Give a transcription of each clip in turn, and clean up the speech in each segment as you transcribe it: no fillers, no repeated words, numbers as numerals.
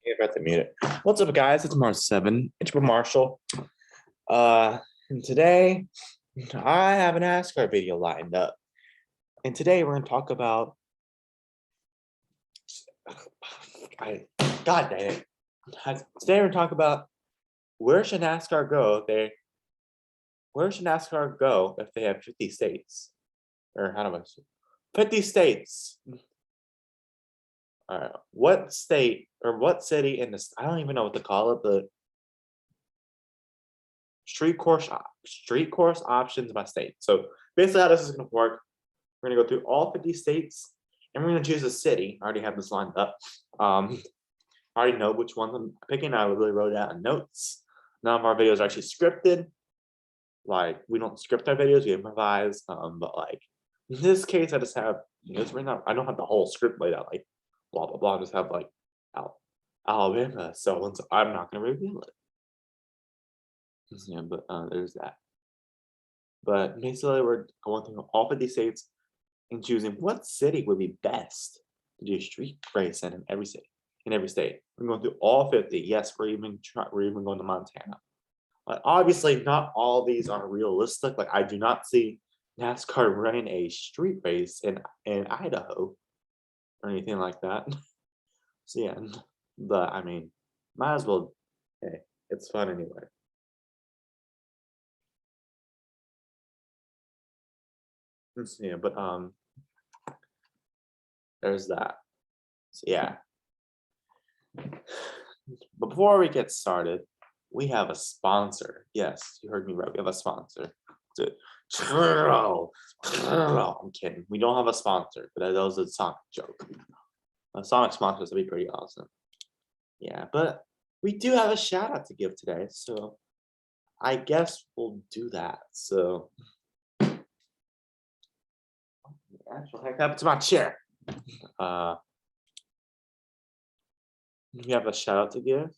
Yeah, about to mute it. What's up, guys? It's Mars7. It's Marshall. And today I have an Nascar video lined up. And today we're gonna talk about God dang it. Today we're gonna talk about where should NASCAR go if they have 50 states? Or how do I say 50 states. What state or what city in this? I don't even know what to call it, but street course options by state. So basically how this is going to work, we're going to go through all 50 states and we're going to choose a city. I already have this lined up. I already know which ones I'm picking. I really wrote it out in notes. None of our videos are actually scripted. Like, we don't script our videos, we improvise. But like in this case, I just have, it's written out. I don't have the whole script laid out like blah blah blah. I just have like Alabama. So I'm not going to reveal it. Yeah, but there's that. But basically, we're going through all 50 states and choosing what city would be best to do street racing in every city, in every state. We're going through all 50. Yes, we're even going to Montana. But obviously, not all these are realistic. Like, I do not see NASCAR running a street race in Idaho or anything like that. So yeah, but I mean, might as well. Hey, it's fun anyway. Yeah, but there's that. So yeah. But before we get started, we have a sponsor. Yes, you heard me right. We have a sponsor. I'm kidding. We don't have a sponsor, but that was a Sonic joke. A Sonic sponsors would be pretty awesome. Yeah, but we do have a shout out to give today, so I guess we'll do that. So actually, heck up to my chair. We have a shout out to give.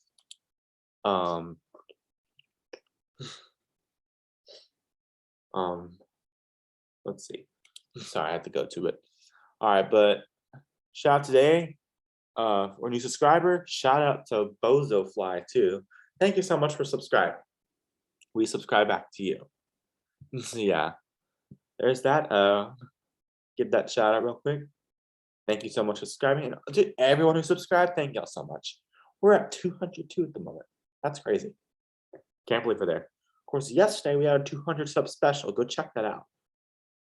Let's see. Sorry, I have to go to it. All right, but shout out today. For a new subscriber, shout out to Bozo Fly too. Thank you so much for subscribing. We subscribe back to you. So yeah, there's that. Give that shout out real quick. Thank you so much for subscribing. And to everyone who subscribed, thank y'all so much. We're at 202 at the moment. That's crazy. Can't believe we're there. Of course, yesterday we had a 200 sub special. Go check that out.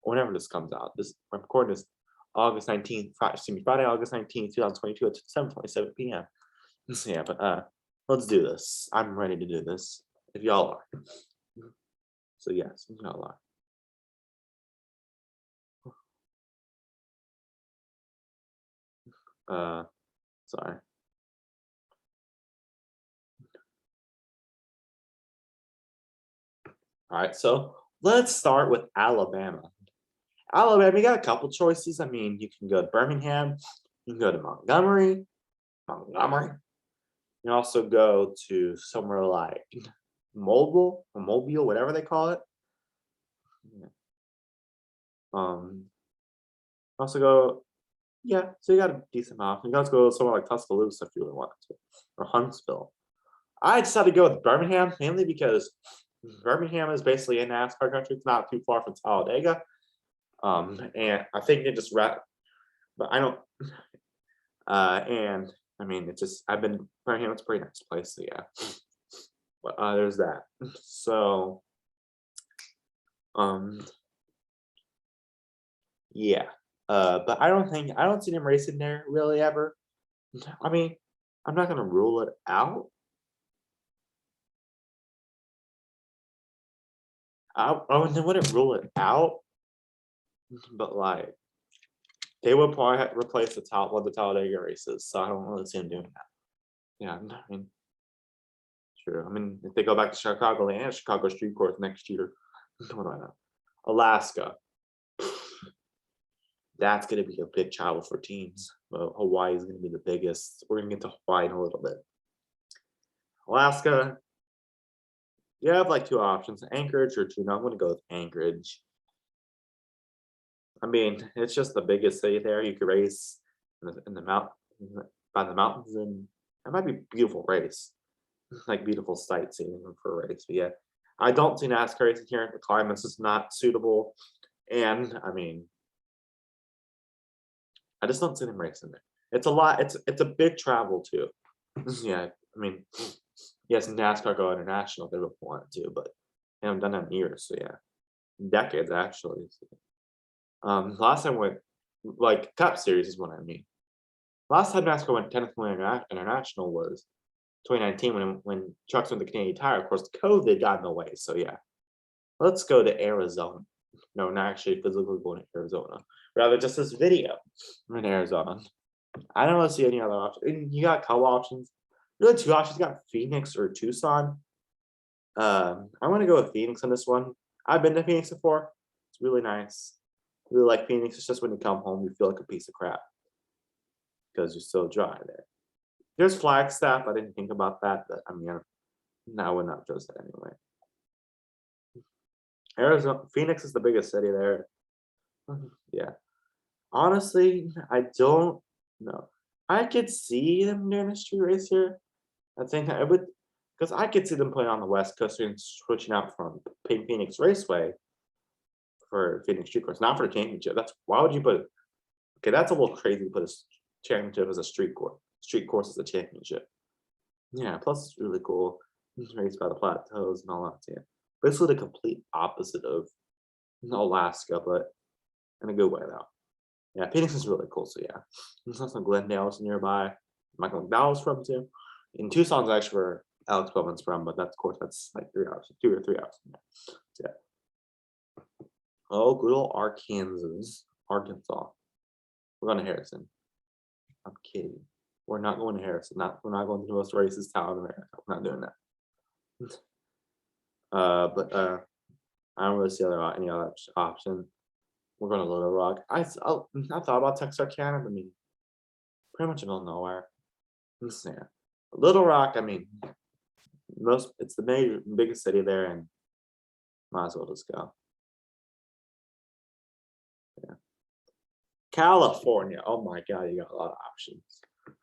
Whenever this comes out. We're recording this August 19th, Friday, August 19th, 2022 at 7:27 p.m. So yeah, but let's do this. I'm ready to do this. If y'all are. So yes, y'all are. Sorry. All right, so let's start with Alabama. Alabama, you got a couple choices. I mean, you can go to Birmingham, you can go to Montgomery. You can also go to somewhere like Mobile, whatever they call it. Also go, yeah. So you got a decent amount. You guys go somewhere like Tuscaloosa if you really want to, or Huntsville. I decided to go with Birmingham mainly because Birmingham is basically in NASCAR country. It's not too far from Talladega. And I think they just but I don't. And I mean, it's just Birmingham. It's a pretty nice place. So yeah. But there's that. So, yeah. But I don't see them racing there really ever. I mean, I'm not gonna rule it out. I wouldn't rule it out, but like they would probably replace one of the Talladega races, so I don't really see them doing that. Yeah, I mean, sure. I mean, if they go back to Chicago, they have Chicago Street Course next year. What do I know? Alaska. That's going to be a big challenge for teams. Well, Hawaii is going to be the biggest. We're going to get to Hawaii in a little bit. Alaska, you have like two options, Anchorage or Juneau. I'm going to go with Anchorage. I mean, it's just the biggest city there. You could race in the mountain by the mountains, and It might be a beautiful race, like beautiful sightseeing for a race. But yeah, I don't see NASCAR racing here. The climate's just not suitable, and I mean, I just don't see them racing there. It's a lot. It's a big travel too. Yeah, I mean, yes, NASCAR go international. They would want to, but they haven't done that in years. So yeah, decades actually. So, last time went like Cup Series is what I mean. Last time NASCAR went technically international was 2019 when trucks went to Canadian Tire. Of course, COVID got in the way. So yeah, let's go to Arizona. No, not actually physically going to Arizona. Rather, just this video in Arizona. I don't really see any other options. You got a couple options. Really, two options. You got Phoenix or Tucson. I'm gonna go with Phoenix on this one. I've been to Phoenix before. It's really nice. I really like Phoenix. It's just when you come home, you feel like a piece of crap because you're so dry there. There's Flagstaff. I didn't think about that, but I mean, I would not judge that anyway. Arizona, Phoenix is the biggest city there. Yeah. Honestly, I don't know. I could see them doing a street race here. I think I would, because I could see them playing on the West Coast and switching out from Phoenix Raceway for Phoenix Street Course, not for the championship. That's why would you put? Okay, that's a little crazy to put a championship as a street course. Street course as a championship. Yeah, plus it's really cool. It's raised by the plateaus and all that. Yeah, basically the complete opposite of Alaska, but in a good way though. Yeah, Phoenix is really cool. So yeah, there's also Glendale's nearby. Michael McDowell's from too. In Tucson's actually where Alex Bowman's from, but that's of course that's like 3 hours, 2 or 3 hours. So, yeah. Oh, good old Arkansas. We're going to Harrison. I'm kidding. We're not going to Harrison. We're not going to the most racist town in America. We're not doing that. But I don't really see any other option. We're going to Little Rock. I thought about Texarkana. I mean, pretty much in the middle of nowhere. Yeah. Little Rock. I mean, it's the biggest city there, and might as well just go. Yeah. California. Oh my God, you got a lot of options.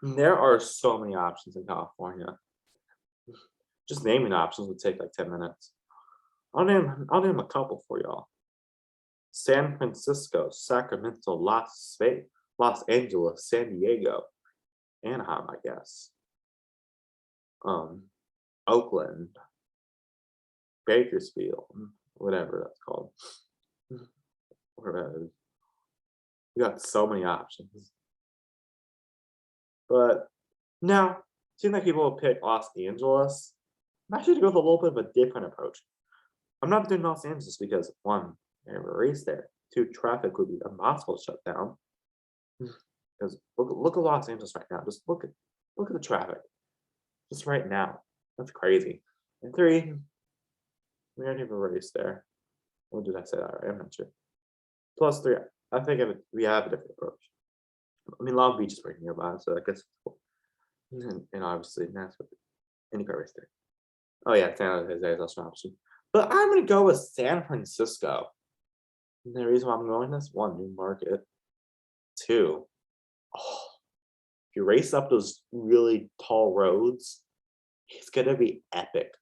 There are so many options in California. Just naming options would take like 10 minutes. I'll name a couple for y'all. San Francisco, Sacramento, Los Angeles, San Diego, Anaheim, I guess. Oakland, Bakersfield, whatever that's called. Whatever. You got so many options. But now, seems like people will pick Los Angeles. I'm actually going to go with a little bit of a different approach. I'm not doing Los Angeles because one, I have a race there. Two, traffic would be impossible to shut down. Because look at Los Angeles right now. Just look at the traffic. Just right now. That's crazy. And three, we already have a race there. Or did I say that right? I'm not sure. Plus three, I think we have a different approach. I mean, Long Beach is right nearby, so I guess it's cool. And obviously, that's what any car race there. Oh yeah, San Jose is also an option. But I'm gonna go with San Francisco. And the reason why I'm going this one, new market. Two, if you race up those really tall roads, it's gonna be epic.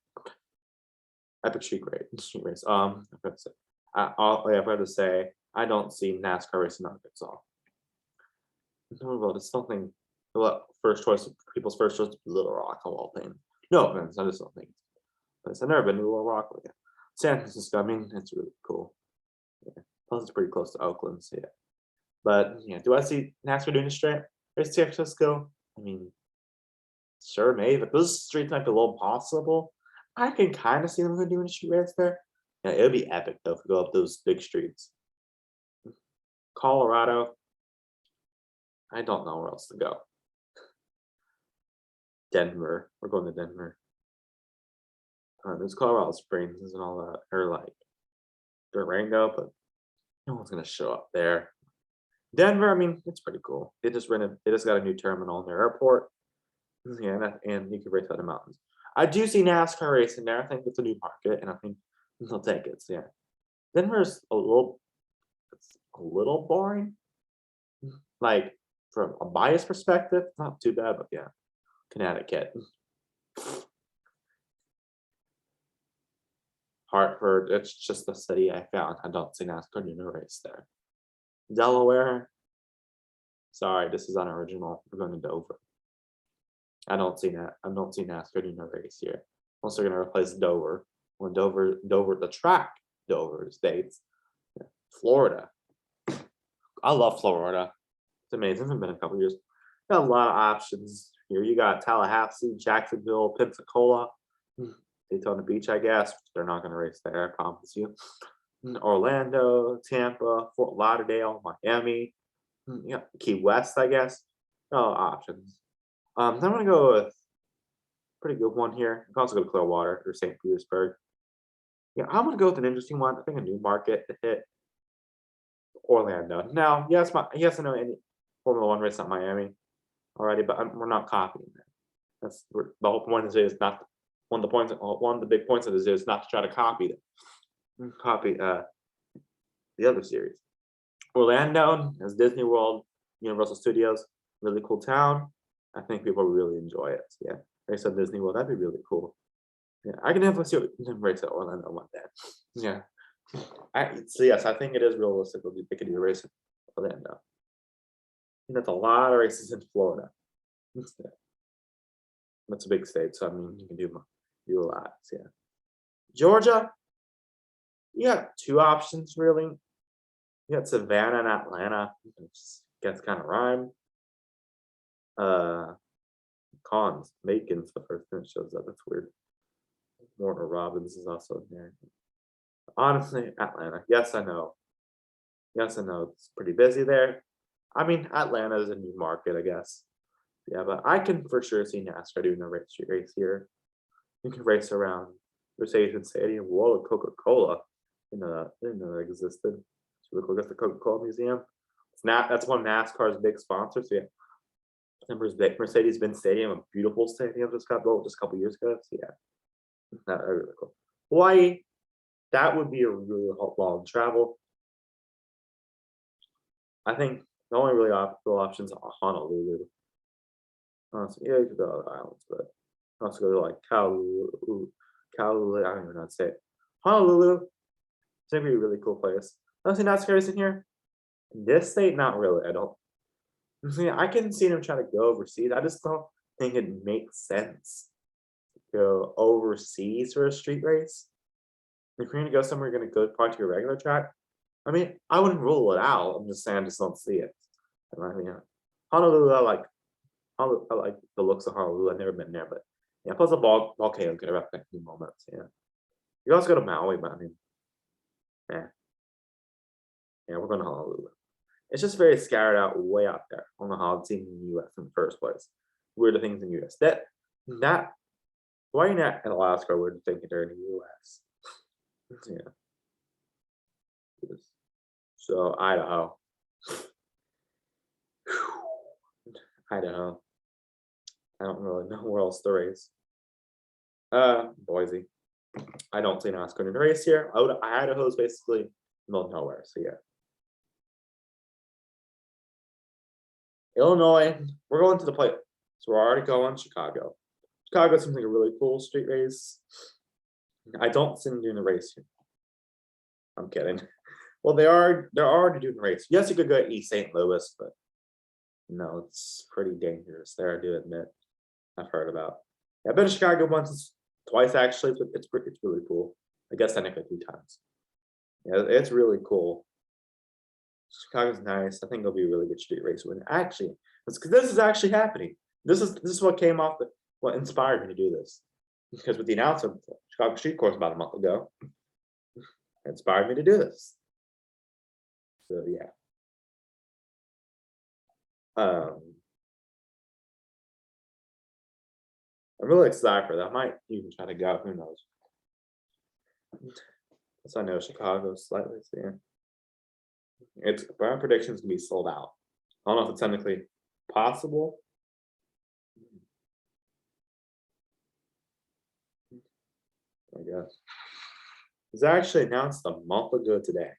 Epic street race. I have to say, I don't see NASCAR racing in Arkansas. No, it's something. People's first choice, Little Rock of all things. No offense, I just don't think. I've never been to Little Rock. But yeah. San Francisco, I mean, it's really cool. Yeah. Plus, it's pretty close to Oakland, so yeah. But yeah, do I see NASCAR doing a straight race to San Francisco? I mean, sure, maybe, but those streets might be a little possible. I can kind of see them doing a street race there. Yeah, it would be epic though if we go up those big streets. Colorado, I don't know where else to go. Denver, we're going to Denver. There's Colorado Springs and all that, or like Durango, but no one's gonna show up there. Denver, I mean, it's pretty cool. They just got a new terminal in their airport. Yeah, and you can race out the mountains. I do see NASCAR racing there. I think it's a new market, and I think they'll take it. So yeah, Denver's it's a little boring. Like from a bias perspective, not too bad, but yeah, Connecticut. Hartford, it's just the city I found. I don't see NASCAR doing a race there. Delaware, sorry, this is unoriginal. We're going to Dover. I don't see NASCAR doing a race here. Unless they're going to replace Dover. When Dover, the track, Dover states. Florida. I love Florida. It's amazing. It's been a couple years. Got a lot of options here. You got Tallahassee, Jacksonville, Pensacola, Daytona Beach, I guess. They're not going to race there, I promise you. Orlando, Tampa, Fort Lauderdale, Miami, yeah, Key West, I guess. No options. I'm going to go with a pretty good one here. You can also go to Clearwater or St. Petersburg. Yeah, I'm going to go with an interesting one. I think a new market to hit. Orlando. Now, yes, I know any Formula One race at Miami already, but we're not copying that. The whole point of this is not one of the big points of this is not to try to copy the other series. Orlando is Disney World, Universal Studios, really cool town. I think people really enjoy it. Yeah, race at Disney World, that'd be really cool. Yeah, I can definitely see race at Orlando one day. Yeah. So yes, I think it is realistic that they could do a race in Orlando. And that's a lot of races in Florida. That's a big state, so I mean you can do a lot. So, yeah. Georgia, you got two options really. You got Savannah and Atlanta. Gets kind of rhyme. Cons, Macon's the first thing that shows up. That's weird. Warner Robbins is also in there. Honestly, Atlanta. Yes, I know. It's pretty busy there. I mean, Atlanta is a new market, I guess. Yeah, but I can for sure see NASCAR doing a race here. You can race around Mercedes Stadium, World of Coca-Cola in existed. So we look at the Coca-Cola Museum. That's one of NASCAR's big sponsors. So yeah, Mercedes-Benz Stadium, a beautiful stadium, just got built just a couple years ago. So yeah, that's really cool. Hawaii, that would be a really long travel. I think the only really optimal options are Honolulu. Honestly, yeah, you could go to other islands, but also go to like Kalulu. I don't even know how to say it. Honolulu, it's gonna be a really cool place. Honestly, not scary in here. In this state, not really. I don't. I can see them trying to go overseas. I just don't think it makes sense to go overseas for a street race. If you're gonna go somewhere, you're gonna go part to your regular track. I mean, I wouldn't rule it out. I'm just saying I just don't see it. I mean, Honolulu, I like the looks of Honolulu. I've never been there, but yeah, plus the volcano could erupt at any moment. Yeah, you also go to Maui, but I mean, yeah, we're going to Honolulu. It's just very scattered out, way out there. I don't know how it's in the U.S. in the first place. Weirder things in the U.S. Why are you not in Alaska? Weird thinking they're in the U.S. Yeah. So Idaho. Idaho. I don't really know where else to race. Boise. I don't see NASCAR in the race here. Idaho is basically in the middle of nowhere. So yeah. Illinois, we're going to the plate. So we're already going Chicago. Chicago seems like a really cool street race. I don't see them doing the race here. I'm kidding. Well, they're already doing the race. Yes, you could go to East St. Louis, but no, it's pretty dangerous there, I do admit. I've heard about. Yeah, I've been to Chicago twice actually, but it's really cool. I guess technically 2 times. Yeah, it's really cool. Chicago's nice. I think it'll be a really good street race win. Actually, because this is actually happening. This is what came off what inspired me to do this. Because with the announcement of the Chicago Street Course about a month ago, it inspired me to do this. So yeah. I'm really excited for that. I might even try to go. Who knows? So I know Chicago slightly. So yeah. My predictions can be sold out. I don't know if it's technically possible. I guess. It was actually announced a month ago today.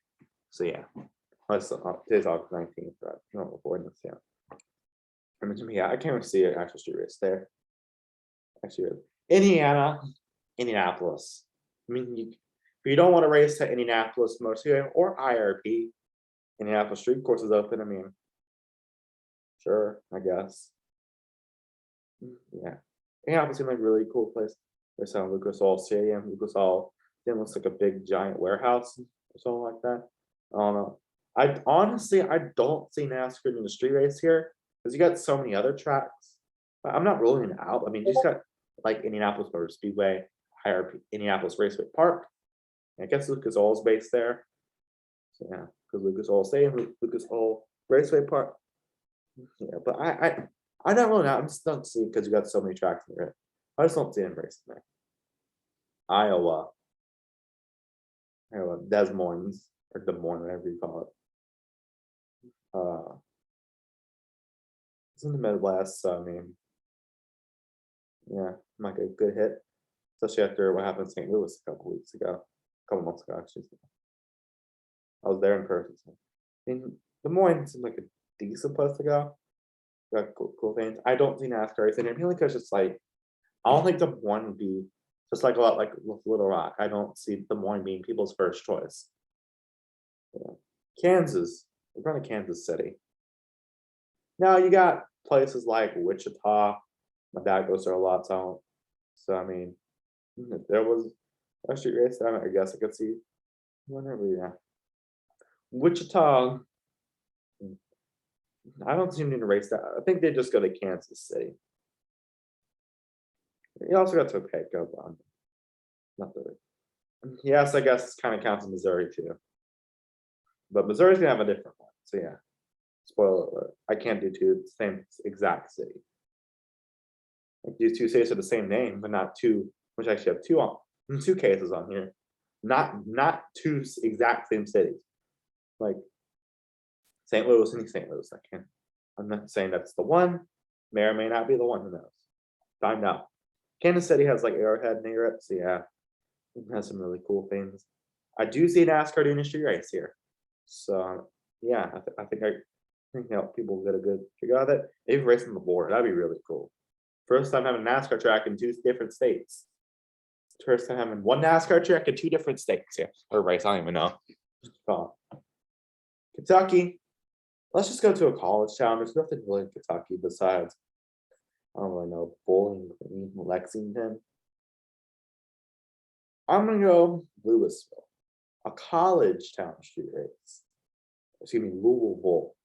So yeah. Today's August 19th, right? I'm not recording this, yeah. I mean, yeah, I can't really see an actual street race there. Actually, Indianapolis. I mean, if you don't want to race to Indianapolis Motor Speedway or IRP, Indianapolis Street Course is open. I mean, sure, I guess. Yeah. Indianapolis seems like a really cool place. There's some Lucas Oil Stadium. Lucas Oil Stadium looks like a big giant warehouse or something like that. I don't know. I honestly I don't see NASCAR in the street race here because you got so many other tracks. But I'm not ruling it out. I mean, you just got like Indianapolis Motor Speedway, IRP, Indianapolis Raceway Park. I guess Lucas Oil's based there. So yeah, because Lucas Oil Stadium, Lucas Oil Raceway Park. Yeah, but I don't really know. I'm just don't see because you got so many tracks in there. I just don't see him racing there. Iowa, Des Moines or Des Moines, whatever you call it. It's in the Midwest, so I mean, yeah, might get a good hit, especially after what happened in St. Louis a couple months ago, actually. I was there in person. So. I mean, Des Moines seems like a decent place to go. Got cool things. I don't see NASCAR racing here, mainly because it's like I don't think Des Moines would be just like a lot like with Little Rock. I don't see Des Moines being people's first choice. Yeah. Kansas, we're going to Kansas City. Now you got places like Wichita. My dad goes there a lot, so I mean, if there was a street race, I guess I could see whenever. Yeah, Wichita. I don't see them need to race that. I think they just go to Kansas City. You also got Topeka, but not the. Yes, I guess kind of counts in Missouri too. But Missouri's gonna have a different one. So yeah, spoiler alert. I can't do two same exact city. Like these two states are the same name, but not two, which I actually have two cases on here. Not two exact same cities. Like St. Louis and St. Louis. I'm not saying that's the one. May or may not be the one. Who knows? Find out. Kansas City has like Arrowhead near it, so yeah, it has some really cool things. I do see NASCAR doing a street race here, so yeah, I think people get a good figure out of it. Maybe racing the border, that'd be really cool. First time having a NASCAR track in two different states. First time having one NASCAR track in two different states, yeah, or race. I don't even know. Kentucky. Let's just go to a college town. There's nothing really in Kentucky besides I don't really know Bowling Green, Lexington. I'm gonna go Louisville, a college town street race. Excuse me, Louisville.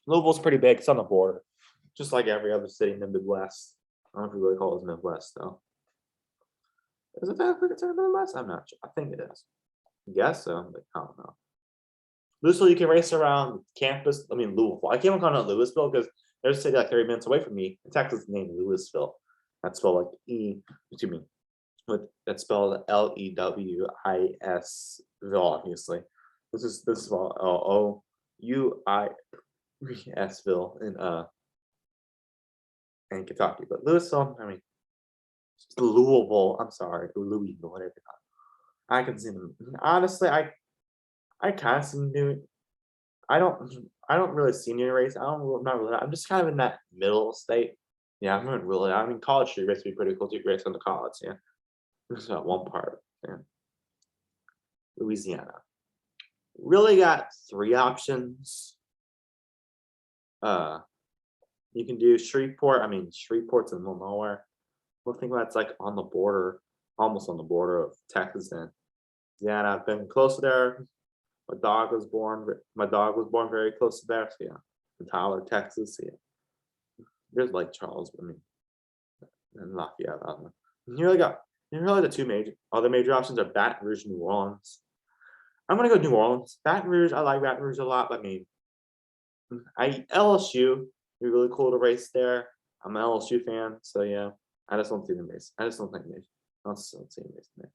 Louisville's pretty big. It's on the border, just like every other city in the Midwest. I don't know if you really call it Midwest though. Is it technically considered Midwest? I'm not sure. I think it is. I guess so, but I don't know. Louisville, you can race around campus. I mean, Louisville. I can't call it Louisville because there's a city like 30 minutes away from me. In Texas, named Louisville. That's spelled like that's spelled Lewisville, obviously. This is spelled Louisville in Kentucky. But Louisville, I mean, it's Louisville. I'm sorry, Louisville, whatever. I can see them. Honestly, I kind of see them doing. I don't really see any race. I'm not really. I'm just kind of in that middle state. Yeah, I'm not really. I mean, college street race would be pretty cool to race on the college. Yeah, this is that one part. Yeah, Louisiana. Really got three options. You can do Shreveport. I mean, Shreveport's in the middle of nowhere. One thing about it's like on the border, almost on the border of Texas and Louisiana. I've been close there. My dog was born very close to there. So yeah, in Tyler, Texas. So, yeah, there's Lake Charles. I mean, and Lafayette. I don't know. You really the two other major options are Baton Rouge, New Orleans. I'm gonna go New Orleans. Baton Rouge. I like Baton Rouge a lot. But I mean, LSU would be really cool to race there. I'm an LSU fan, so yeah. I just don't see them race. I just don't think they. I don't see them racing there.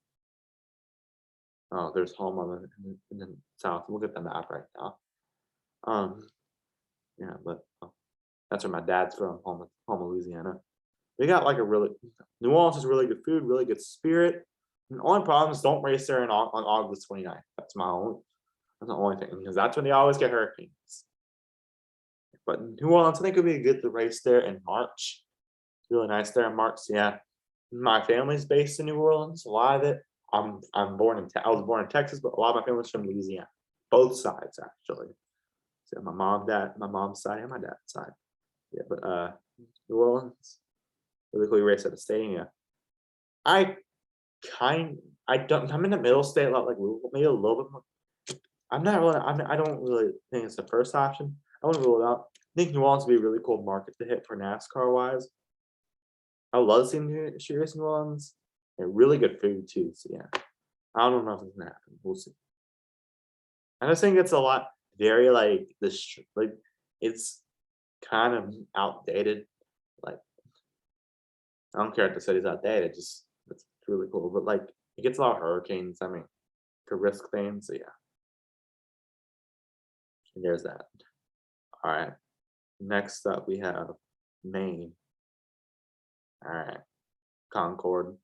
Oh, there's home in the south. Look at the map right now. Yeah, but that's where my dad's from, home in Louisiana. We got like New Orleans has really good food, really good spirit. And the only problem is don't race there on August 29th. That's the only thing, because that's when they always get hurricanes. But New Orleans, I think it would be good to race there in March. really nice there in Marks. Yeah, my family's based in New Orleans. A lot of it. I was born in Texas, but a lot of my family's from Louisiana. Both sides actually. So my mom's side and my dad's side. Yeah, but New Orleans, really cool race at the stadium. Yeah. I I'm in the middle state a lot, like maybe a little bit more. I don't really think it's the first option. I wouldn't rule it out. I think New Orleans would be a really cool market to hit for NASCAR wise. I love seeing the street racing New Orleans. They're really good food too. So yeah, I don't know if it's gonna happen. We'll see. I just think it's a lot very like like it's kind of outdated. Like I don't care if the city's outdated. Just it's really cool. But like it gets a lot of hurricanes. I mean, could risk things. So yeah, and there's that. All right. Next up, we have Maine. All right, Concord.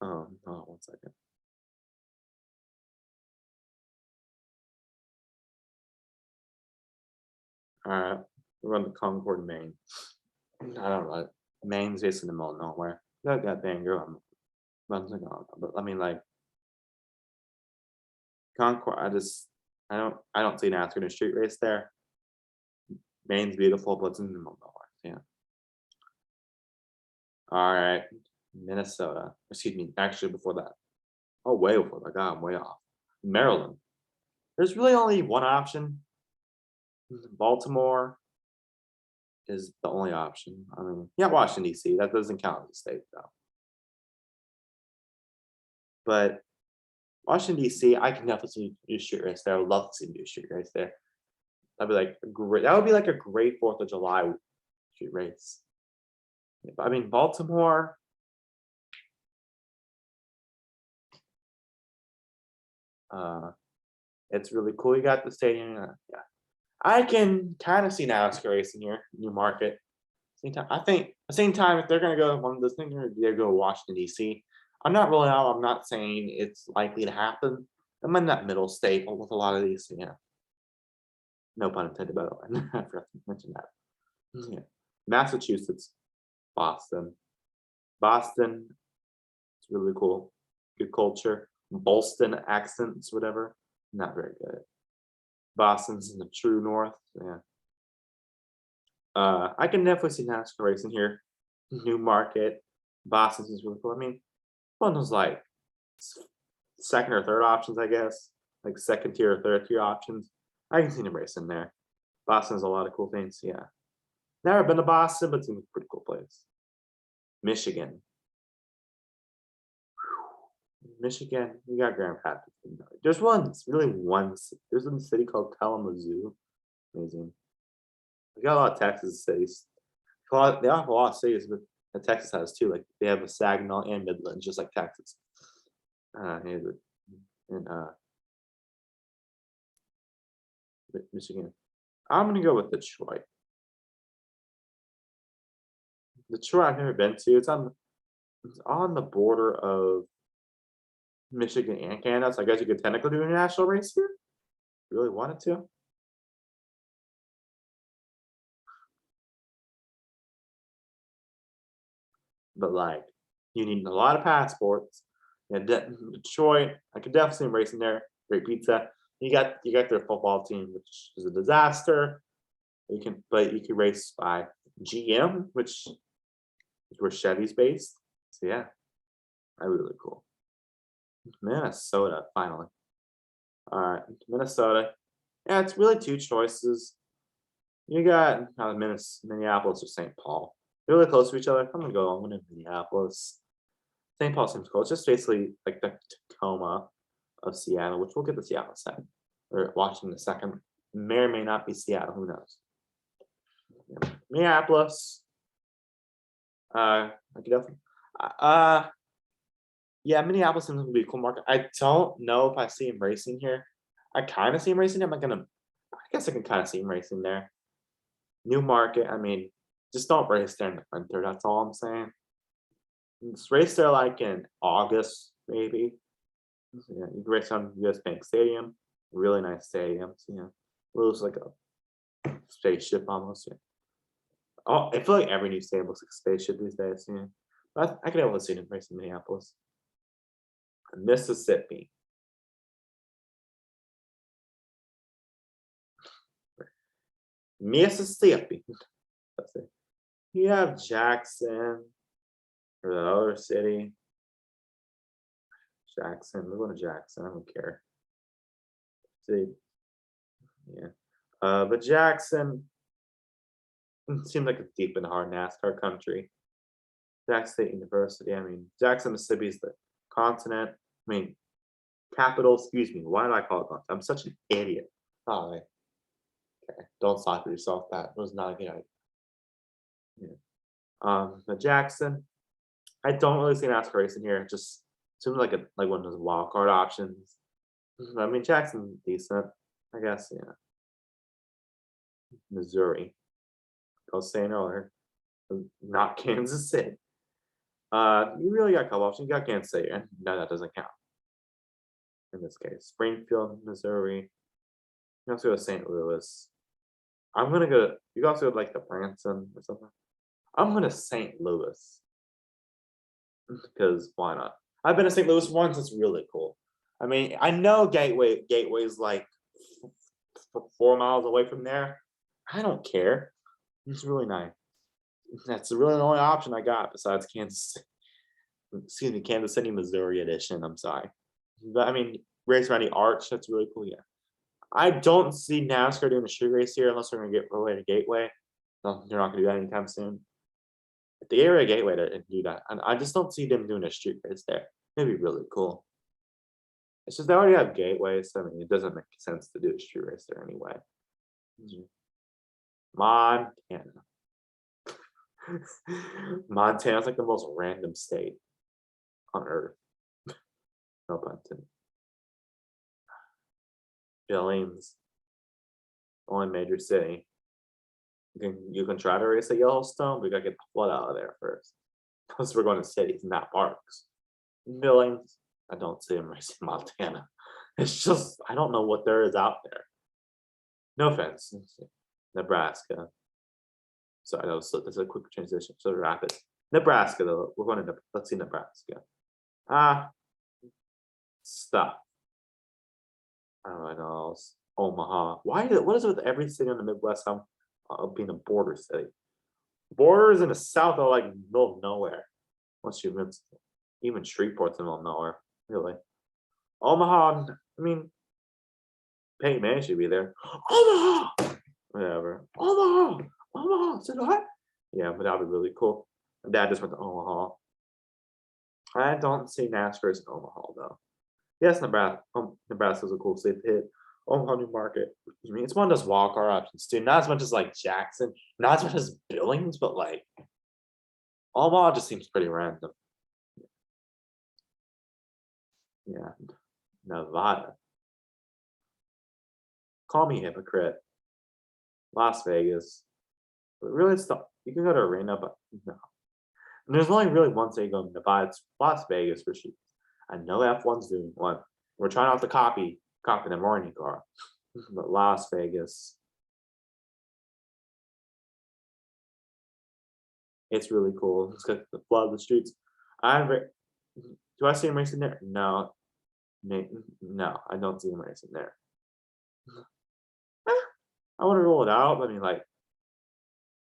Oh, 1 second. All right, we're on the Concord, Maine. I don't know. Maine's just in the middle of nowhere. That thing, girl. But I mean, like Concord. I don't see NASCAR in a street race there. Maine's beautiful, but it's in the middle of nowhere. Yeah. All right, Minnesota. Excuse me. Actually, before that. Oh, way before that. God, I'm way off. Maryland. There's really only one option. Baltimore is the only option. I mean, yeah, Washington D.C. That doesn't count as a state though. But Washington D.C. I can definitely do a street race there. I would love to see him do a street race there. That'd be like a great. That would be like a great Fourth of July street race. I mean, Baltimore. Uh, it's really cool. You got the stadium. Yeah, I can kind of see NASCAR racing here, New Market. Same time, I think at the same time, if they're gonna go one of those things, they're go to Washington D.C. I'm not ruling out. I'm not saying it's likely to happen. I'm in that middle state with a lot of these. So yeah, no pun intended, by the way. I forgot to mention that. Yeah, Massachusetts, Boston, Boston. It's really cool. Good culture. Boston accents, whatever. Not very good. Boston's in the true north. Yeah. I can definitely see NASCAR racing here. New Market, Boston's is really cool. I mean, one of those like second or third options, I guess, like second tier or third tier options. I can see them racing there. Boston has a lot of cool things. Yeah, never been to Boston, but it's a pretty cool place. Michigan, Michigan, we got Grand Rapids. There's one, it's really one. There's one city called Kalamazoo. Amazing. We got a lot of Texas cities. They have a lot of cities, but Texas has too. Like they have a Saginaw and Midland, just like Texas. And Michigan. I'm gonna go with Detroit. Detroit, I've never been to. It's on the border of Michigan and Canada, so I guess you could technically do a national race here. Really wanted to, but like you need a lot of passports. And Detroit, I could definitely see 'em racing there. Great pizza. You got their football team, which is a disaster. But you can race by GM, which is where Chevy's based. So yeah, really cool. Minnesota, finally. All right, Minnesota. Yeah, it's really two choices. You got Minneapolis or St. Paul. They're really close to each other. I'm gonna Minneapolis. St. Paul seems cool. It's just basically like the Tacoma of Seattle, which we'll get to Seattle second, or Washington second. May or may not be Seattle. Who knows? Yeah. Minneapolis. I could definitely. Yeah, Minneapolis seems to be a cool market. I don't know if I see him racing here. I kind of see him racing. I'm not gonna. I guess I can kind of see him racing there. New market. I mean, just don't race there in the winter. That's all I'm saying. Just race there like in August, maybe. So, yeah, you can race on US Bank Stadium. Really nice stadiums. Yeah, it looks like a spaceship almost. Yeah. Oh, I feel like every new stadium looks like a spaceship these days. Yeah, but I could have seen it race in Minneapolis, Mississippi. Mississippi. Let's see. You have Jackson or the other city. Jackson. We're going to Jackson. I don't care. See, yeah. But Jackson seems like it's deep in the hard NASCAR country. Jackson State University. I mean, Jackson, Mississippi is the continent. I mean, capital. Excuse me. Why did I call it continent? I'm such an idiot. Oh, okay. Don't slap yourself. That was not a good idea. Yeah. But Jackson, I don't really see NASCAR racing here. It just seems like one of those wild card options. I mean, Jackson's decent, I guess. Yeah. Missouri. I was saying earlier, not Kansas City. You really got a couple options. You got Kansas City, and no, that doesn't count in this case. Springfield, Missouri. You also go to St. Louis. I'm gonna go. You also go like the Branson or something. I'm gonna St. Louis because why not? I've been to St. Louis once. It's really cool. I mean, I know Gateway's like 4 miles away from there. I don't care. It's really nice. That's really the only option I got besides excuse me, Kansas City, Missouri edition. I'm sorry. But I mean, race around the arch, that's really cool. Yeah. I don't see NASCAR doing a street race here unless they're going to get away to Gateway. No, they're not going to do that anytime soon. If they area Gateway to do that, and I just don't see them doing a street race there. It'd be really cool. It's just they already have Gateway, so I mean, it doesn't make sense to do a street race there anyway. Montana. Montana's like the most random state on earth. No pun intended. Billings, only major city. You can try to race at Yellowstone, but we gotta get the flood out of there first. Plus, we're going to cities, not parks. Billings, I don't see them racing Montana. It's just I don't know what there is out there. No offense, Nebraska. Sorry, that's a quick transition. So rapid. Nebraska, though. We're going to let's see Nebraska. Stop. I don't know. Omaha. What is it with every city in the Midwest being a border city? Borders in the South are like middle of nowhere. Once you even Shreveport's in the middle of nowhere. Really. Omaha, I mean, Peyton Manning should be there. Omaha! Whatever. Omaha! So what? Yeah, but that would be really cool. My dad just went to Omaha. I don't see NASCAR in Omaha, though. Yes, Nebraska. Nebraska's a cool state to hit. Omaha New Market. I mean, it's one of those wild card options, too. Not as much as like Jackson, not as much as Billings, but like Omaha just seems pretty random. Yeah. Nevada. Call me hypocrite. Las Vegas. But really, you can go to Arena, but no. And there's only really one state going to Nevada. It's Las Vegas for sure. I know F1's doing one. We're trying not to copy the morning car. But Las Vegas. It's really cool. It's got the flood of the streets. Do I see him racing there? No. No, I don't see him racing there. I want to roll it out. I mean, like,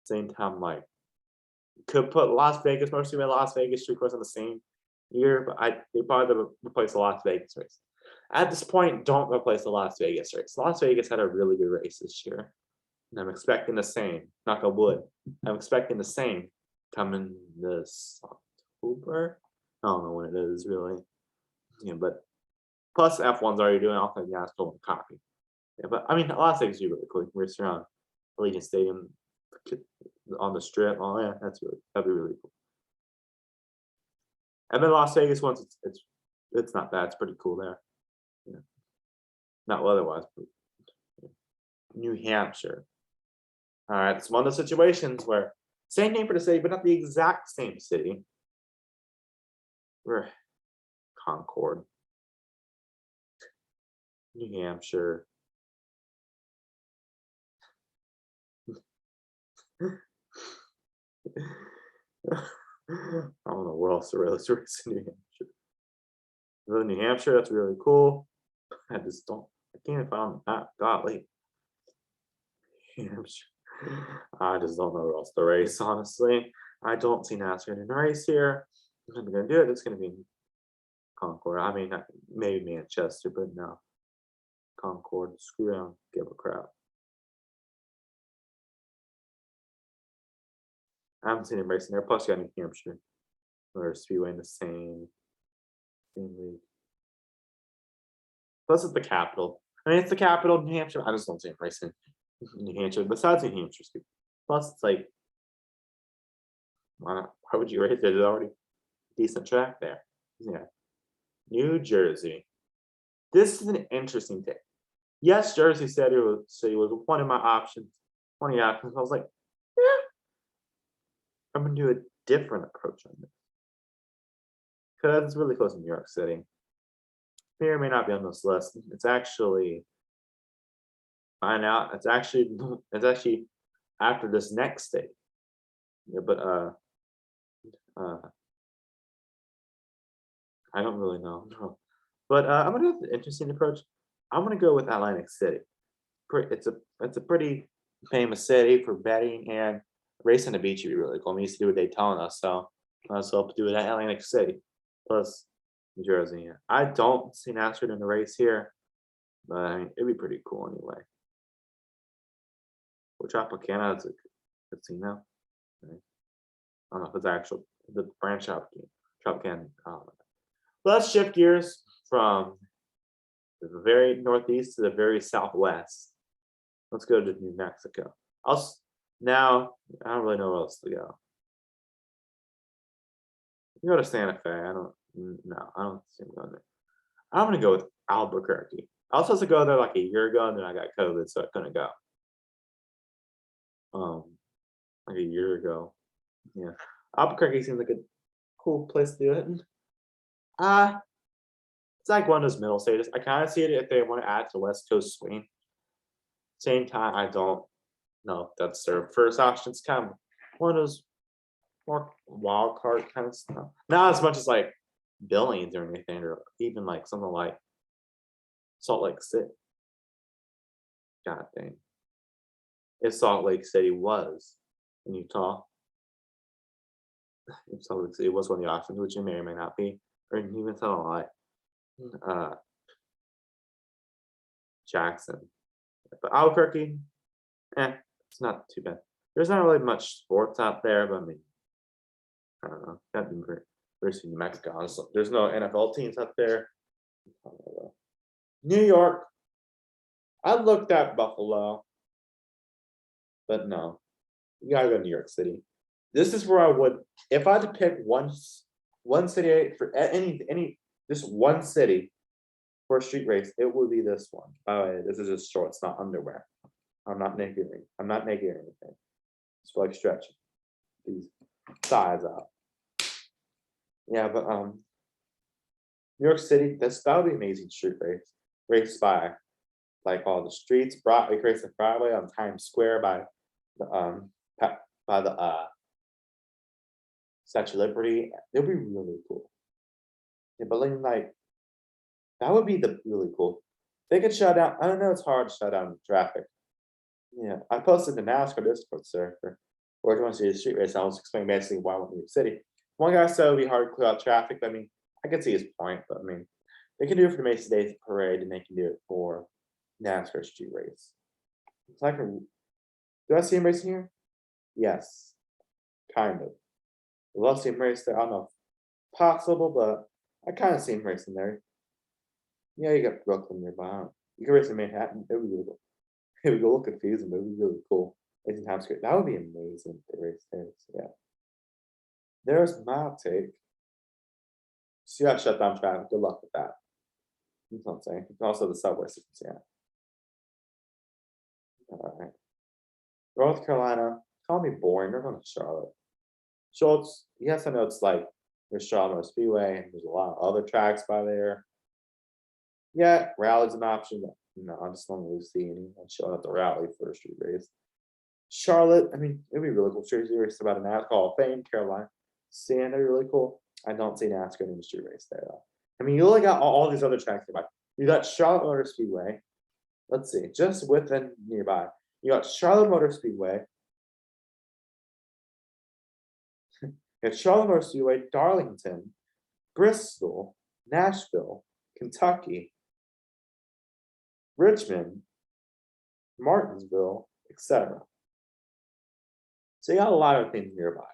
same time, like, could put Las Vegas, most of Las Vegas street course on the same year, but they probably replace the Las Vegas race. At this point, don't replace the Las Vegas race. Las Vegas had a really good race this year. And I'm expecting the same. Knock on wood. I'm expecting the same coming this October. I don't know when it is really. Yeah, but plus F1's already doing all the NASCAR and copy. Yeah, but I mean Las Vegas is really cool. We're around Allegiant Stadium on the strip. Oh yeah, that'd be really cool. I've been to Las Vegas once. It's not bad. It's pretty cool there. Yeah. Not weather-wise, but New Hampshire. All right, it's one of those situations where same name for the city, but not the exact same city. We're Concord. New Hampshire. I don't know where else to really race in New Hampshire. Really, New Hampshire, that's really cool. I just don't, I can't find the map. Golly. New Hampshire. I just don't know where else to race, honestly. I don't see NASCAR in a race here. If I'm going to do it, it's going to be in Concord. I mean, maybe Manchester, but no. Concord, screw around, give a crap. I haven't seen him racing there. Plus, you got New Hampshire. Or Speedway in the same league. Plus, it's the capital. I mean, it's the capital of New Hampshire. I just don't see him racing in New Hampshire. Besides New Hampshire, plus it's like, why would you race there? There's already a decent track there. Yeah. New Jersey. This is an interesting take. Yes, Jersey said it was one of my options. One of the options. I was like, yeah, I'm gonna do a different approach on this. Because it's really close to New York City. May or may not be on this list. It's actually find out. It's actually after this next state. Yeah, but I don't really know. No. But I'm gonna have an interesting approach. I'm gonna go with Atlantic City. It's a pretty famous city for betting and racing the beach would be really cool. We used to do what Daytona, so might as well do it at Atlantic City. Plus New Jersey. Yeah. I don't see NASCAR in the race here, but I mean, it'd be pretty cool anyway. Well, Tropicana is a casino. Right? I don't know if it's actual the brand Tropicana. Let's shift gears from the very northeast to the very southwest. Let's go to New Mexico. Now I don't really know where else to go. You go to Santa Fe. I don't see him going there. I'm gonna go with Albuquerque. I was supposed to go there like a year ago, and then I got COVID, so I couldn't go. Like a year ago. Yeah. Albuquerque seems like a cool place to do it. It's like one of those middle stages. I kind of see it if they want to add to West Coast swing. Same time, I don't know if that's their first option. It's kind of one of those more wild card kind of stuff. Not as much as like Billings or anything, or even like something like Salt Lake City. God dang. If Salt Lake City was in Utah, if Salt Lake City was one of the options, which it may or may not be, or even tell a lie. Jackson. But Albuquerque, it's not too bad. There's not really much sports out there, but I mean, I don't know. That'd be versus New Mexico. There's no NFL teams up there. New York. I looked at Buffalo, but no. You gotta go to New York City. This is where I would, if I had to pick one city for any just one city for a street race, it would be this one. By the way, this is just shorts, not underwear. I'm not naked. I'm not naked or anything. It's like stretching these thighs out. Yeah, but New York City, that would be amazing street race. Race by like all the streets, Broadway, race the Broadway on Times Square by the Statue of Liberty. It'd be really cool. Yeah, but like that would be really cool. They could shut down. I don't know. It's hard to shut down traffic. Yeah, I posted the NASCAR Discord server. Or if you want to see the street race, I was explaining basically why I want New York City. One guy said it would be hard to clear out traffic. I mean, I can see his point, but I mean, they can do it for the Macy's Day Parade, and they can do it for NASCAR street race. It's like do I see him racing here? Yes, kind of. I love seeing him race there. I don't know if possible, but I kind of see him racing there. Yeah, you got Brooklyn nearby. You can race in Manhattan. It would be really cool. It would go a little confusing, but it would be really cool. Racing Times Square. That would be amazing if they race there. So, yeah. There's my take. So you got to shut down traffic. Good luck with that. That's what I'm saying. Also the subway systems, yeah. All right. North Carolina, call me boring. We're going to Charlotte. Schultz, yes, I know it's like there's Charlotte Speedway, and there's a lot of other tracks by there. Yeah, rally's an option. But no, I just don't really see anyone showing up the rally for a street race. Charlotte, I mean, it'd be really cool. Street race about a NASCAR Hall of Fame, Carolina. Santa, really cool. I don't see NASCAR in the street race there though. I mean, you only got all these other tracks nearby. You got Charlotte Motor Speedway. Let's see, just within nearby. You got Charlotte Motor Speedway. You got Charlotte Motor Speedway, Darlington, Bristol, Nashville, Kentucky, Richmond, Martinsville, etc. So you got a lot of things nearby.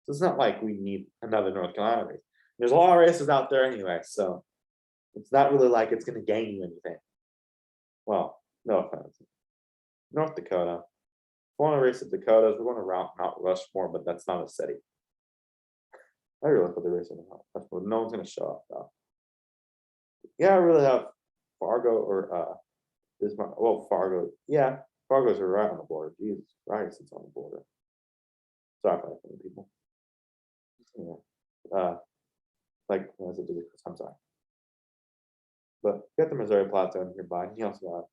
So it's not like we need another North Carolina race. There's a lot of races out there anyway, so it's not really like it's going to gain you anything. Well, no offense. North Dakota. We want to race at Dakotas. We're going to route Mount Rushmore, but that's not a city. I really put the race in Mount Rushmore. No one's going to show up though. Yeah, I really have Fargo or Bismarck. Well, Fargo. Yeah, Fargo's are right on the border. Jesus Christ, it's on the border. Sorry for that, people. Yeah. Like, I'm sorry. But you got the Missouri Plateau nearby. And you also got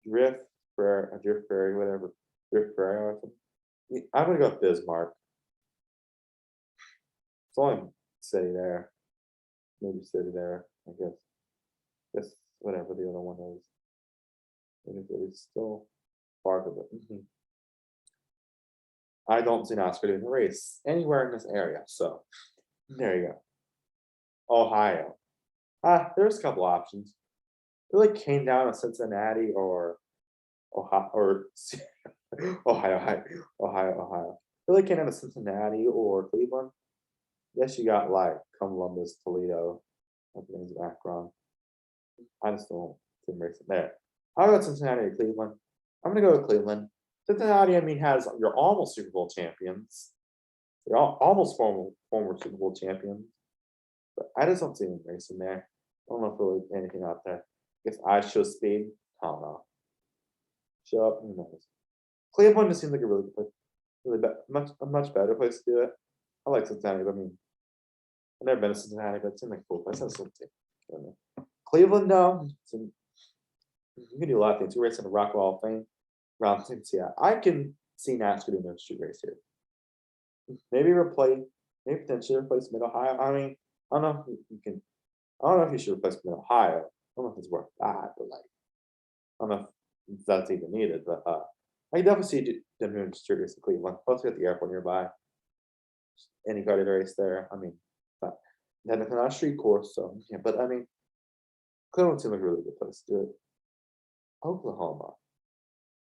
Drift Prairie, whatever. Drift Prairie or something. I'm gonna go with Bismarck. It's only city there. Maybe city there, I guess. Guess whatever the other one is. And if it's still Fargo, but I don't see NASCAR doing a race anywhere in this area. So there you go. Ohio. There's a couple options. It really came down to Cincinnati or Ohio or Ohio. It really came down to Cincinnati or Cleveland. Yes, you got like Columbus, Toledo, things of Akron. I just don't see them racing there. I'll go Cincinnati or Cleveland. I'm gonna go with Cleveland. Cincinnati, I mean, has your almost Super Bowl champions. They're almost former Super Bowl champions. But I just don't see them racing there. I don't know if really anything out there. I guess I show speed. I don't know. Show up, who knows? Cleveland just seems like a really good place, a much better place to do it. I like Cincinnati, but I mean, I've never been to Cincinnati, but it seems like a cool place. That's something. Cleveland, though, you can do a lot of things. We're racing the Rock Wall of Fame, around Cincinnati. I can see NASCAR doing a street race here. Maybe potentially replace Mid Ohio. I mean, I don't know if you can. I don't know if you should replace Mid Ohio. I don't know if it's worth that, but like, I don't know if that's even needed. But I definitely see them doing street race in Cleveland. Plus, we got the airport nearby. Any guided race there. I mean, technically not a street course, so yeah. But I mean, Cleveland seems like a really good place to do it. Oklahoma.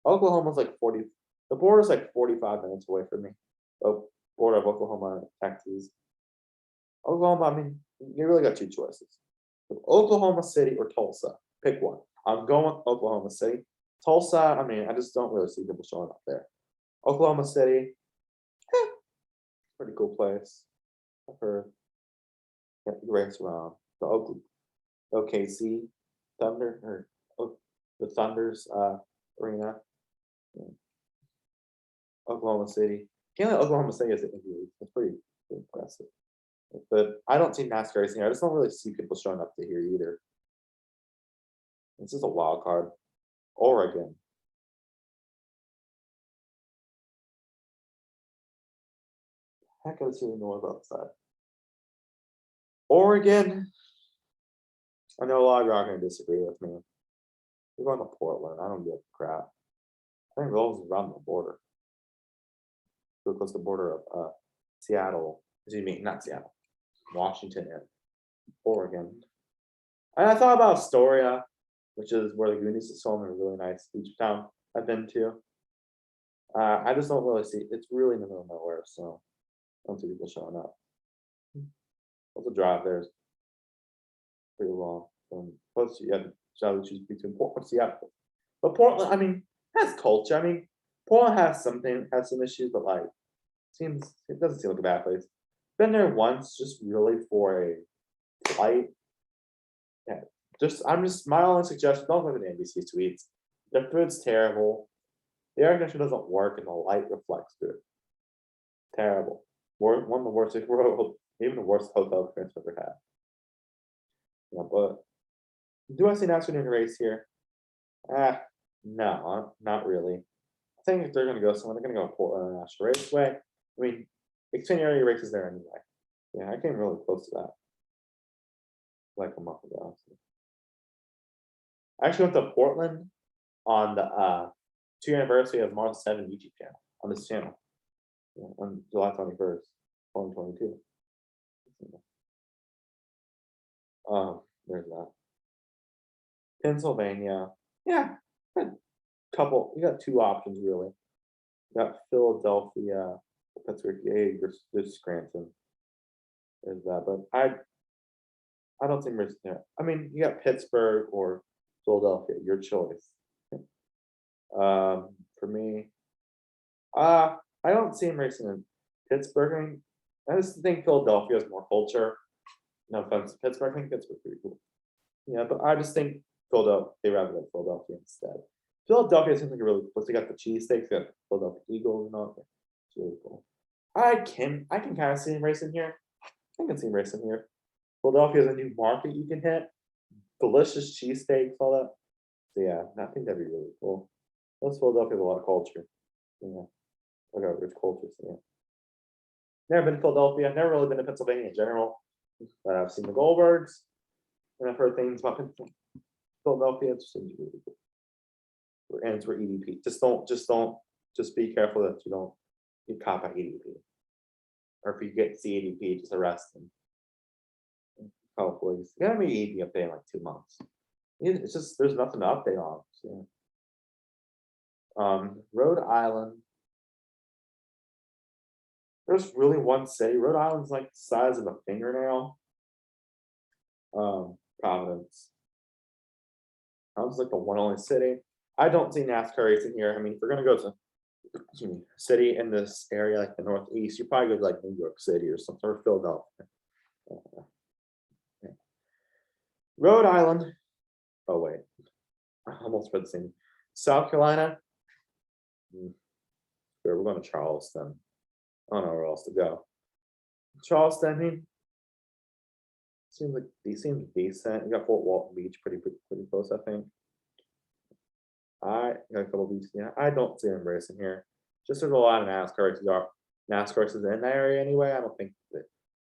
Oklahoma's like 40. The border's like 45 minutes away from me. The border of Oklahoma and Texas. Oklahoma, I mean, you really got two choices. Oklahoma City or Tulsa. Pick one. I'm going with Oklahoma City. Tulsa, I mean, I just don't really see people showing up there. Oklahoma City, pretty cool place. I've heard. Yeah, you race around the OKC Thunder or the Thunder's arena. Yeah. Oklahoma City. Can't let Oklahoma City as an injury. That's pretty impressive. But I don't see NASCAR racing here. I just don't really see people showing up to here either. This is a wild card. Oregon. Heck, I was really know about that. Oregon. I know a lot of you are going to disagree with me. We're going to Portland. I don't give a crap. I think Rolls is around the border. Real close to the border of Seattle. Excuse me, not Seattle. Washington and Oregon. And I thought about Astoria, which is where the Goonies is filmed, a really nice beach town I've been to. I just don't really see it's really in the middle of nowhere, so I don't see people showing up. Also, drive there is pretty long. Plus, you have to choose between Portland and Seattle. But Portland, I mean, has culture. I mean, Portland has some issues, but like, it doesn't seem like a bad place. Been there once, just really for a flight. Yeah, I'm just my only suggestion: don't go to the NBC suites. The food's terrible. The air conditioner doesn't work, and the light reflects through it. Terrible. One of the worst, even the worst hotel experience I've ever had. Yeah, but Do I see NASCAR doing a race here? Ah, no, not really. I think if they're gonna go somewhere, they're gonna go to Portland National Raceway. I mean, Xfinity races there anyway. Yeah, I came really close to that like a month ago. I actually went to Portland on the 2 anniversary of March 7 YouTube channel on this channel, yeah, on July 21st, 2022. There's that. Pennsylvania, yeah, got couple. You got 2 options really. You got Philadelphia, Pittsburgh, yeah, there's Scranton. There's that, but I don't think there's there. I mean, you got Pittsburgh or Philadelphia, your choice. For me, I don't see him racing in Pittsburgh. I just think Philadelphia has more culture. No offense to Pittsburgh, I think Pittsburgh's pretty cool. Yeah, but I just think Philadelphia, they rather go Philadelphia instead. Philadelphia seems like a really cool. They got the cheesesteaks, they got Philadelphia Eagles and all that. It's really cool. I can kind of see him racing here. I can see him racing here. Philadelphia is a new market you can hit. Delicious cheesesteaks, all that. So yeah, I think that'd be really cool. Plus Philadelphia has a lot of culture. Yeah. I got rich culture, so yeah. Never been to Philadelphia, never really been to Pennsylvania in general. But I've seen the Goldbergs, and I've heard things about Philadelphia. It seems really cool. And it's for EDP. Just be careful that you don't get caught by EDP. Or if you get CADP, just arrest them. Call police. You gotta be EDP update in like 2 months. It's just there's nothing to update on. So, yeah. Rhode Island. There's really one city. Rhode Island's like the size of a fingernail. Providence. Sounds like the one only city. I don't see NASCAR racing here. I mean, if we're gonna go to city in this area, like the Northeast, you probably go to like New York City or something, or Philadelphia. Yeah. Rhode Island. Oh wait, I almost read the same. South Carolina. Sure, we're going to Charleston. I don't know where else to go. Charleston, I mean, seems like these seems decent. You got Fort Walton Beach, pretty close, I think. I got a couple of beaches. Yeah, I don't see them racing here. Just there's a lot of NASCAR races are NASCAR races in that area anyway. I don't think that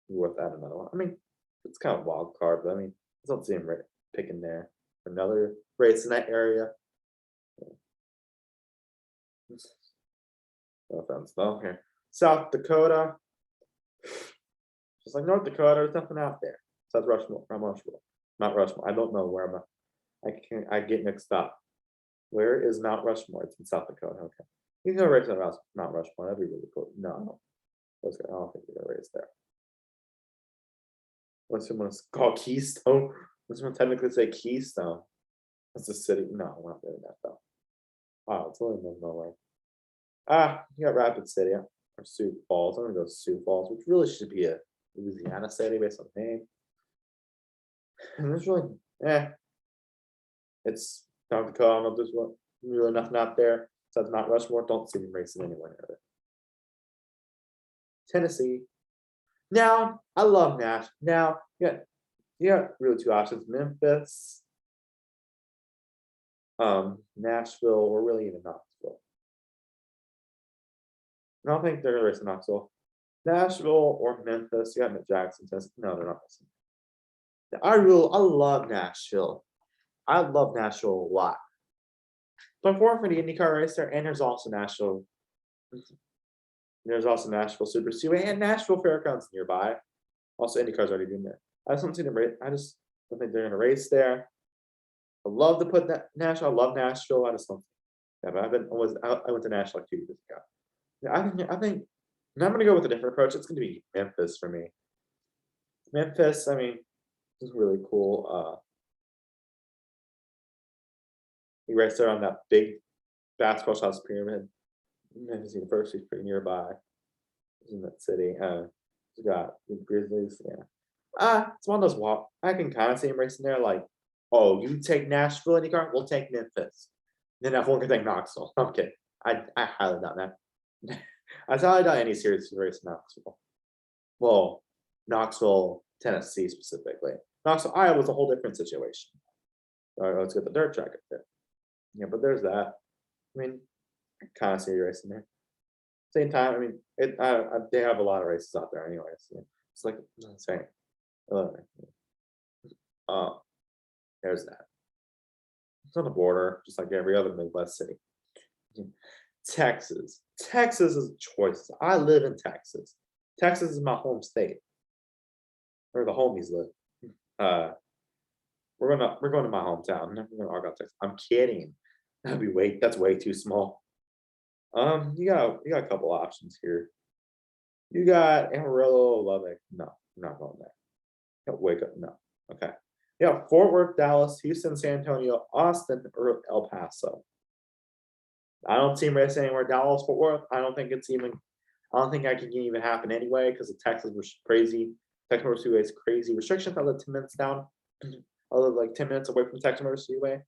worth that another one. I mean, it's kind of wild card, but I mean, I don't see him picking there for another race in that area. No offense though. Here, South Dakota. Just like North Dakota, there's nothing out there. South Rushmore, from Rushmore, Mount Rushmore. I don't know where I'm. I get mixed up. Where is Mount Rushmore? It's in South Dakota. Okay, you can go race on Mount Rushmore. That'd be really cool. No, I don't think we're gonna race there. Unless you want to call Keystone. Unless you want to technically say Keystone. That's a city. No, we're not doing that though. Oh, it's only in the middle of nowhere. You got Rapid City or Sioux Falls. I'm gonna go Sioux Falls, which really should be a Louisiana city based on the name. And there's really, it's South Dakota. I don't know if there's really nothing out there. So it's Mount Rushmore. Don't see them racing anywhere near it. Tennessee. Now, I love Nash. Now, you got really 2 options: Memphis, Nashville, or really even Knoxville. I don't think they're gonna race in Knoxville. Nashville or Memphis. You got Jackson, Tennessee. No, they're not racing. I love Nashville. I love Nashville a lot. But for the IndyCar race there, and there's also Nashville. There's also Nashville Super Speedway and Nashville Fairgrounds nearby. Also, IndyCar's already doing there. I just don't see them race. I just don't think they're gonna race there. I love to put that Nashville. I love Nashville. I just don't. Yeah, but I went to Nashville like 2 years ago. Yeah, I think. And I'm gonna go with a different approach. It's gonna be Memphis for me. Memphis. I mean, it's really cool. He raced there on that big basketball shots pyramid. Memphis University is pretty nearby. It's in that city. You got the Grizzlies. Yeah. It's one of those walk. I can kind of see him racing there. Like, oh, you take Nashville IndyCar, we'll take Memphis. Then everyone can take Knoxville. Okay, I highly doubt that. I highly doubt any series race in Knoxville. Well, Knoxville, Tennessee specifically. Knoxville, Iowa was a whole different situation. All right, let's get the dirt track up there. Yeah, but there's that. I mean, I kind of see a race in there. Same time, I mean, they have a lot of races out there, anyways. Yeah. It's like insane. Anyway, Uh, there's that. It's on the border, just like every other Midwest city. Texas. Texas is a choice. I live in Texas. Texas is my home state, where the homies live. Uh, we're going to my hometown. We're gonna Argyle, Texas. I'm kidding. That's way too small. You got a couple options here. You got Amarillo, Lubbock. No, I'm not going there. Wake up. No. Okay. Yeah, Fort Worth, Dallas, Houston, San Antonio, Austin, or El Paso. I don't see him racing anywhere. Dallas, Fort Worth. I don't think it's even. I don't think I can even happen anyway because the Texas was crazy. Texas Motor Speedway is crazy restrictions. I live 10 minutes down. I live like 10 minutes away from Texas Motor Speedway.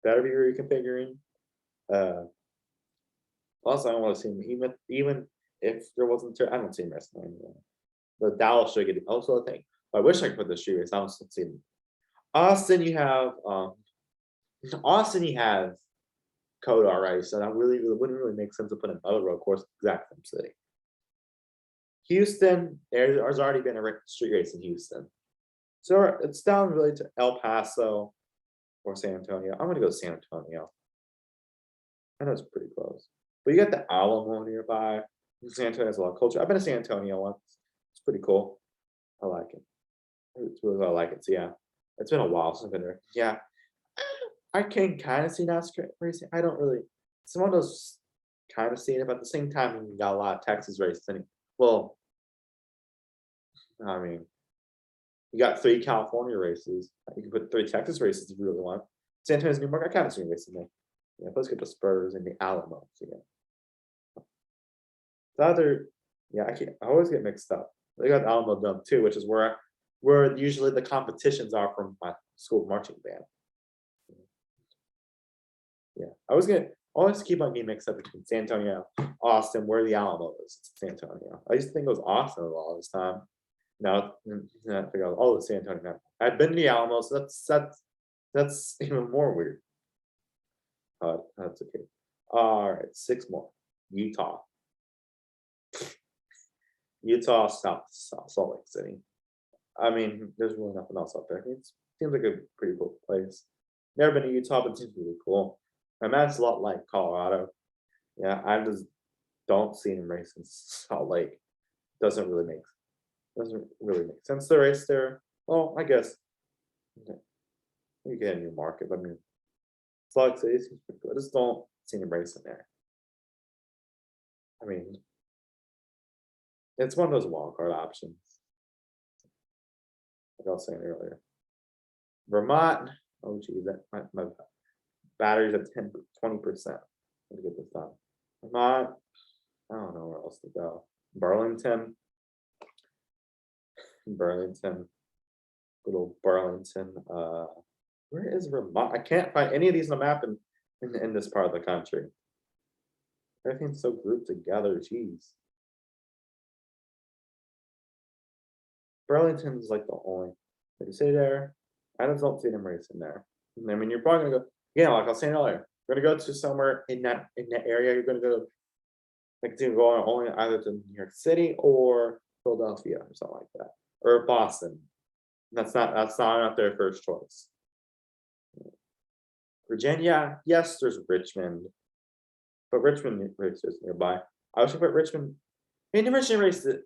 Better be reconfiguring. Also, I don't want to see him even if there wasn't. I don't see him racing anywhere. The Dallas should get also a thing. I wish I could put the street race. I don't see them. Austin, you have Coda already, so that really wouldn't really make sense to put another road course in the exact same city. Houston, there's already been a street race in Houston, so it's down really to El Paso or San Antonio. I'm gonna go San Antonio. I know it's pretty close, but you got the Alamo nearby. San Antonio has a lot of culture. I've been to San Antonio once. It's pretty cool. I like it. It's really I like it. So yeah, it's been a while since I've been there. Yeah, I can kind of see NASCAR racing. I don't really. It's one of those kind of seeing it, but at the same time, you got a lot of Texas races. Well, I mean, you got 3 California races. You can put 3 Texas races if you really want. San Antonio's New York. I kind of see racing there. Yeah, let's get the Spurs and the Alamo. So yeah. The other, yeah, I always get mixed up. They got Alamo Dome too, which is where usually the competitions are from my school marching band. Yeah, I always keep on getting mixed up between San Antonio, Austin, where the Alamo is. It's San Antonio. I used to think it was Austin all this time. Now I figure out, oh, it's San Antonio. Now. I've been to the Alamo, so that's even more weird. That's okay. All right, 6 more. Utah, Salt Lake City. I mean, there's really nothing else out there. It seems like a pretty cool place. Never been to Utah, but it seems really cool. I imagine it's a lot like Colorado. Yeah, I just don't see him racing Salt Lake. Doesn't really make sense to race there. Well, I guess you get a new market, but I mean, Salt Lake City seems pretty good. I just don't see him racing there. I mean, it's one of those wild card options. Like I was saying earlier. Vermont, oh geez, my battery's at 20%. Let me get this done. Vermont, I don't know where else to go. Burlington, good old Burlington. Where is Vermont? I can't find any of these on the map in this part of the country. Everything's so grouped together, jeez. Burlington's like the only, like you say there, I just don't see them racing there. I mean, you're probably gonna go, yeah, like I was saying earlier, you're gonna go to somewhere in that area. You're gonna go, like, to go on only either to New York City or Philadelphia or something like that, or Boston. That's not their first choice. Virginia, yes, there's Richmond, but Richmond races nearby. I wish I put Richmond. I mean, the Richmond race, the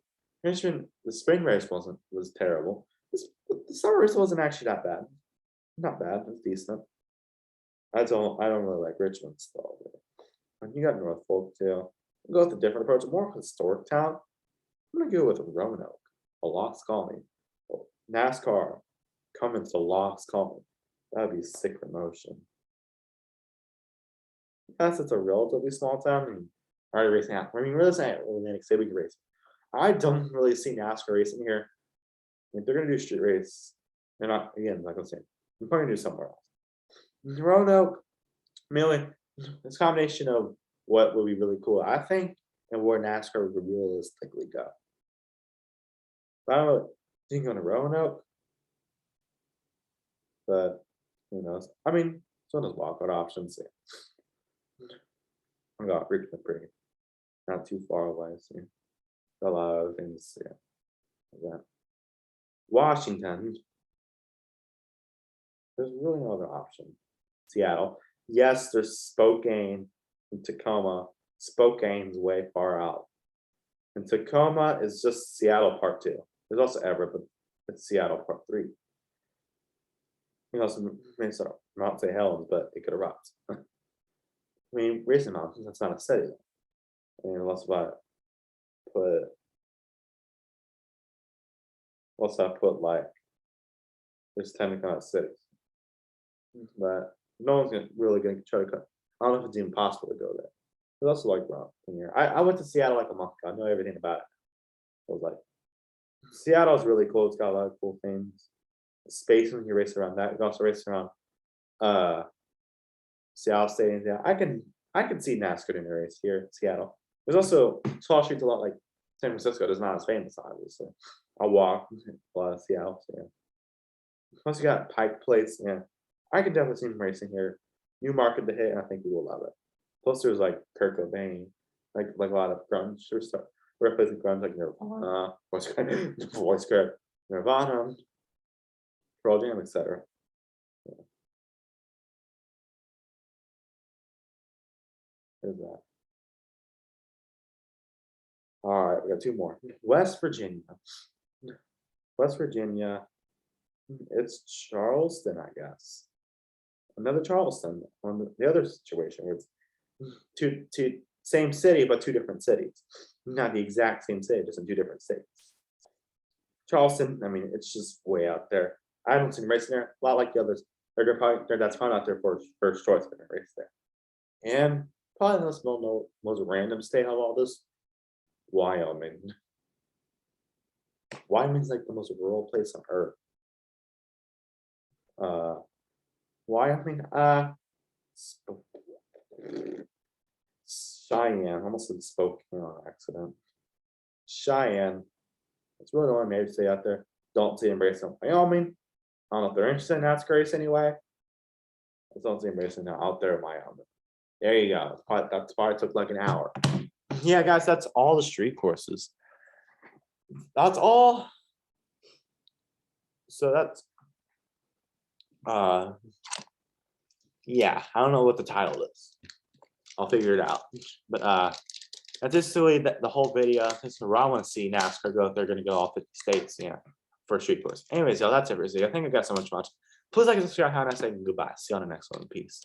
spring race was terrible. The summer race wasn't actually that bad. Not bad. It was decent. I don't really like Richmond still. And you got Norfolk too. Go with a different approach, a more historic town. I'm gonna go with Roanoke, a lost colony. NASCAR coming to lost colony. That'd be a sick promotion. Yes, it's a relatively small town. And already racing out. I mean, really saying Atlantic City race. I don't really see NASCAR racing here. If they're gonna do street race, they're not, again, like I was saying, they're probably gonna do somewhere else. Roanoke, mainly, it's a combination of what would be really cool, I think, and where NASCAR would realistically go. But I don't know, think on a Roanoke, but Who knows? I mean, so does walkout options. I got Richmond pretty not too far away. So got a lot of things. Yeah, like that. Washington. There's really no other option. Seattle. Yes, there's Spokane and Tacoma. Spokane's way far out. And Tacoma is just Seattle Part 2. There's also Everett, but it's Seattle Part 3. You know, some Minnesota, Mount St. Helens, but it could erupt. I mean, Racing Mountains, that's not a city. And unless I put, like, there's technically not cities. But no one's really gonna try to cut. I don't know if it's even possible to go there. But also like around here. I went to Seattle like a month ago. I know everything about it. I was like, Seattle's really cool. It's got a lot of cool things. Space when you race around that. You can also race around Seattle Stadium. Yeah, I can see NASCAR in a race here in Seattle. There's also Tall Street's a lot like San Francisco. It's not as famous, obviously. I'll walk a lot of Seattle. So yeah. Plus you got Pike Place. Yeah, I can definitely see him racing here. New market to hit, and I think we will love it. Plus there's like Kurt Cobain, like a lot of grunge or stuff. We're places grunge like Nirvana, voice crack, Nirvana, Pearl Jam, etc. Yeah. There's that. All right, we got two more. West Virginia. West Virginia. It's Charleston, I guess. Another Charleston on the other situation where it's two same city but two different cities. Not the exact same city, just in two different cities. Charleston, I mean, it's just way out there. I haven't seen racing there. A lot like the others. That's probably not their first choice for the race there. And probably the most random state of all this, Wyoming. Wyoming's like the most rural place on earth. Wyoming, Cheyenne, almost said Spokane on accident. Cheyenne, it's really the only major state out there. Don't see them racing in Wyoming. I don't know if they're interested in NASCAR race anyway. I don't see them racing out there in Wyoming. There you go. That's probably took like an hour. Yeah, guys, that's all the street courses. That's all. So that's yeah, I don't know what the title is. I'll figure it out. But that's just really the whole video. That's where I want to see NASCAR go. If they're going to go all 50 states, yeah, for a street course. Anyways, y'all, that's it for this video. I think I got so much fun. Please like and subscribe. Have a nice day and goodbye. See you on the next one. Peace.